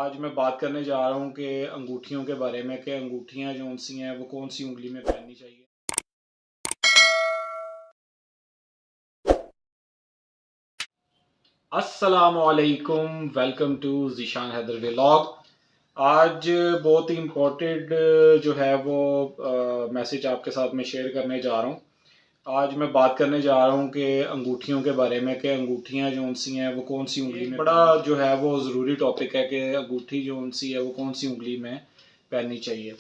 آج میں بات کرنے جا رہا ہوں کہ انگوٹھیوں کے بارے میں کہ انگوٹھیاں جو سی ہیں وہ کون سی انگلی میں پہننی چاہیے۔ السلام علیکم، welcome to Zeeshan Haider vlog. آج بہت ہی امپورٹنٹ جو ہے وہ میسج آپ کے ساتھ میں شیئر کرنے جا رہا ہوں۔ آج میں بات کرنے جا رہا ہوں کہ انگوٹھیوں کے بارے میں کہ انگوٹھیاں جو سی ہیں وہ کون سی انگلی میں بڑا جو ہے وہ ضروری ٹاپک ہے کہ انگوٹھی جو سی ہے وہ کون سی انگلی میں پہننی چاہیے۔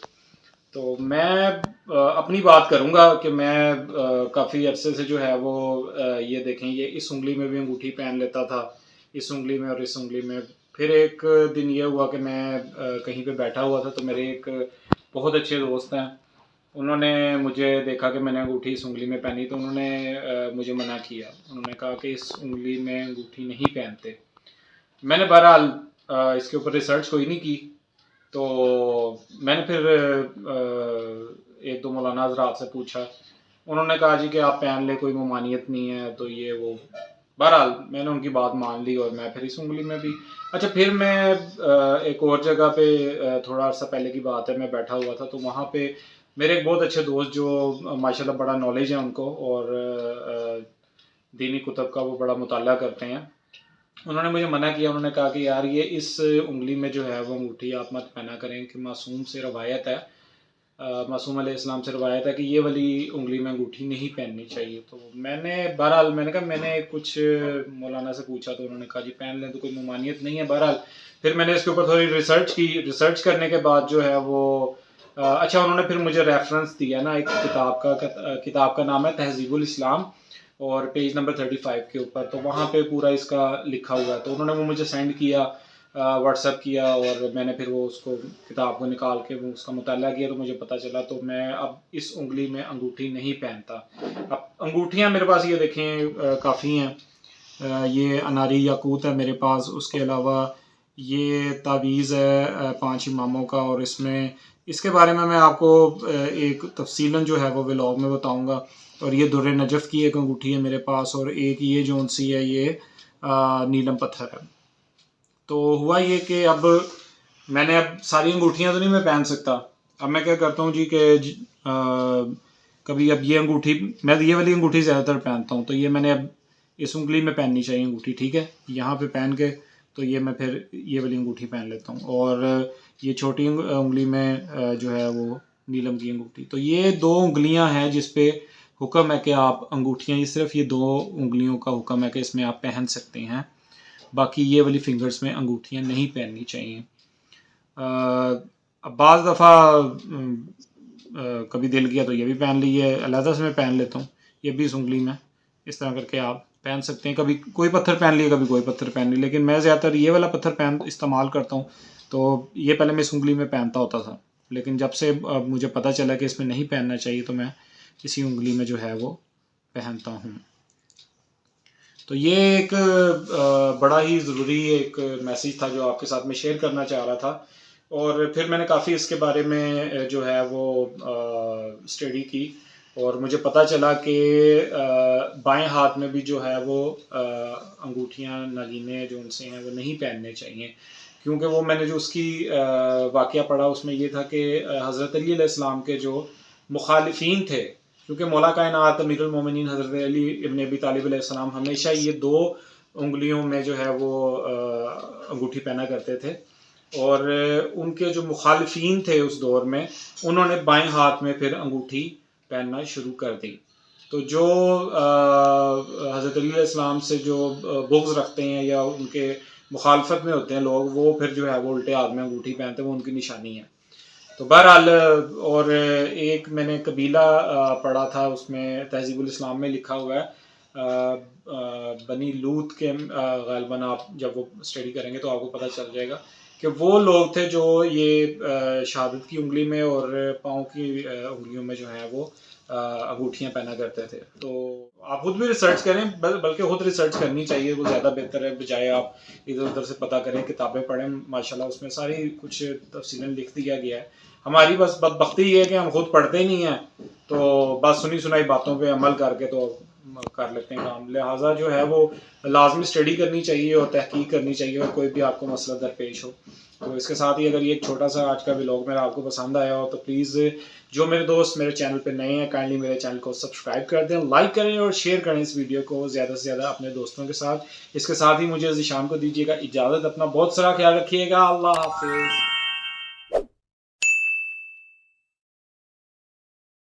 تو میں اپنی بات کروں گا کہ میں کافی عرصے سے جو ہے وہ یہ دیکھیں یہ اس انگلی میں بھی انگوٹھی پہن لیتا تھا، اس انگلی میں اور اس انگلی میں۔ پھر ایک دن یہ ہوا کہ میں کہیں پہ بیٹھا ہوا تھا تو میرے ایک بہت اچھے دوست ہیں، انہوں نے مجھے دیکھا کہ میں نے انگوٹھی اس انگلی میں پہنی تو انہوں نے مجھے منع کیا، انہوں نے کہا کہ اس انگلی میں انگوٹھی نہیں پہنتے۔ میں نے بہرحال اس کے اوپر ریسرچ کوئی نہیں کی، تو میں نے پھر ایک دو مولانا حضرات سے پوچھا، انہوں نے کہا جی کہ آپ پہن لیں، کوئی ممانعت نہیں ہے، تو یہ وہ بہرحال میں نے ان کی بات مان لی اور میں پھر اس انگلی میں بھی۔ اچھا، پھر میں ایک اور جگہ پہ تھوڑا عرصہ پہلے کی بات ہے، میں بیٹھا ہوا تھا تو وہاں پہ میرے ایک بہت اچھے دوست جو ماشاءاللہ بڑا نالج ہے ان کو اور دینی کتب کا وہ بڑا مطالعہ کرتے ہیں، انہوں نے مجھے منع کیا، انہوں نے کہا کہ یار یہ اس انگلی میں جو ہے وہ انگوٹھی آپ مت پہنا کریں کہ معصوم سے روایت ہے، معصوم علیہ السلام سے روایت ہے کہ یہ والی انگلی میں انگوٹھی نہیں پہننی چاہیے۔ تو میں نے بہرحال میں نے کہا، میں نے کچھ مولانا سے پوچھا تو انہوں نے کہا جی پہن لیں تو کوئی ممانعت نہیں ہے۔ بہرحال پھر میں نے اس کے اوپر تھوڑی ریسرچ کی، ریسرچ کرنے کے بعد جو ہے وہ اچھا انہوں نے پھر مجھے ریفرنس دیا نا ایک کتاب کا نام ہے تہذیب الاسلام، اور پیج نمبر 35 کے اوپر، تو وہاں پہ پورا اس کا لکھا ہوا ہے، تو انہوں نے وہ مجھے سینڈ کیا، واٹس ایپ کیا، اور میں نے پھر وہ اس کو کتاب کو نکال کے وہ اس کا مطالعہ کیا تو مجھے پتہ چلا، تو میں اب اس انگلی میں انگوٹھی نہیں پہنتا۔ اب انگوٹھیاں میرے پاس یہ دیکھیں کافی ہیں، یہ اناری یاقوت ہے میرے پاس، اس کے علاوہ یہ تعویذ ہے 5 اماموں کا، اور اس کے بارے میں آپ کو ایک تفصیلاً جو ہے وہ ولاگ میں بتاؤں گا۔ اور یہ در نجف کی ایک انگوٹھی ہے میرے پاس، اور ایک یہ جو سی ہے یہ نیلم پتھر ہے۔ تو ہوا یہ کہ اب میں نے ساری انگوٹھیاں تو نہیں میں پہن سکتا، اب میں کیا کرتا ہوں جی کہ کبھی اب یہ انگوٹھی میں یہ والی انگوٹھی زیادہ تر پہنتا ہوں، تو یہ میں نے اب اس انگلی میں پہننی چاہیے انگوٹھی، ٹھیک ہے، یہاں پہ پہن کے تو یہ میں پھر یہ والی انگوٹھی پہن لیتا ہوں، اور یہ چھوٹی انگلی میں جو ہے وہ نیلم کی انگوٹھی۔ تو یہ 2 انگلیاں ہیں جس پہ حکم ہے کہ آپ انگوٹھیاں، یہ صرف یہ 2 انگلیوں کا حکم ہے کہ اس میں آپ پہن سکتے ہیں، باقی یہ والی فنگرز میں انگوٹھیاں نہیں پہننی چاہیے۔ اب بعض دفعہ کبھی دل کیا تو یہ بھی پہن لی ہے، علیحدہ سے میں پہن لیتا ہوں، یہ بھی اس انگلی میں اس طرح کر کے آپ پہن سکتے ہیں، کبھی کوئی پتھر پہن لیے کبھی کوئی پتھر پہن لی، لیکن میں زیادہ تر یہ والا پتھر استعمال کرتا ہوں۔ تو یہ پہلے میں اس انگلی میں پہنتا ہوتا تھا، لیکن جب سے مجھے پتہ چلا کہ اس میں نہیں پہننا چاہیے تو میں اسی انگلی میں جو ہے وہ پہنتا ہوں۔ تو یہ ایک بڑا ہی ضروری ایک میسیج تھا جو آپ کے ساتھ میں شیئر کرنا چاہ رہا تھا، اور پھر میں نے کافی اس کے بارے میں جو ہے وہ اسٹڈی کی، اور مجھے پتہ چلا کہ بائیں ہاتھ میں بھی جو ہے وہ انگوٹھیاں ناگینے جو ان سے ہیں وہ نہیں پہننے چاہیے، کیونکہ وہ میں نے جو اس کی واقعہ پڑھا اس میں یہ تھا کہ حضرت علی علیہ السلام کے جو مخالفین تھے، کیونکہ مولا کائنات امیر المومنین حضرت علی ابن ابی طالب علیہ السلام ہمیشہ یہ 2 انگلیوں میں جو ہے وہ انگوٹھی پہنا کرتے تھے، اور ان کے جو مخالفین تھے اس دور میں انہوں نے بائیں ہاتھ میں پھر انگوٹھی پہننا شروع کر دی۔ تو جو حضرت علی علیہ السلام سے جو بغض رکھتے ہیں یا ان کے مخالفت میں ہوتے ہیں لوگ، وہ پھر جو ہے وہ الٹے ہاتھ میں انگوٹھی پہنتے ہیں، وہ ان کی نشانی ہے۔ تو بہرحال اور ایک میں نے قبیلہ پڑھا تھا، اس میں تہذیب الاسلام میں لکھا ہوا ہے، بنی لوط کے غالباً آپ جب وہ اسٹڈی کریں گے تو آپ کو پتہ چل جائے گا کہ وہ لوگ تھے جو یہ شہادت کی انگلی میں اور پاؤں کی انگلیوں میں جو ہے وہ انگوٹھیاں پہنا کرتے تھے۔ تو آپ خود بھی ریسرچ کریں، بلکہ خود ریسرچ کرنی چاہیے، وہ زیادہ بہتر ہے، بجائے آپ ادھر ادھر سے پتہ کریں، کتابیں پڑھیں، ماشاءاللہ اس میں ساری کچھ تفصیلاً لکھ دیا گیا ہے۔ ہماری بس بدبختی یہ ہے کہ ہم خود پڑھتے ہی نہیں ہیں، تو بس سنی سنائی باتوں پہ عمل کر کے تو کر لیتے ہیں کام، لہٰذا جو ہے وہ لازمی اسٹڈی کرنی چاہیے اور تحقیق کرنی چاہیے، اور کوئی بھی آپ کو مسئلہ درپیش ہو تو اس کے ساتھ ہی اگر یہ ایک چھوٹا سا آج کا ولاگ میرا آپ کو پسند آیا ہو تو پلیز جو میرے دوست میرے چینل پہ نئے ہیں کائنڈلی میرے چینل کو سبسکرائب کر دیں، لائک کریں اور شیئر کریں اس ویڈیو کو زیادہ سے زیادہ اپنے دوستوں کے ساتھ۔ اس کے ساتھ ہی مجھے ذیشان کو دیجیے گا اجازت، اپنا بہت سارا خیال رکھیے گا، اللہ حافظ۔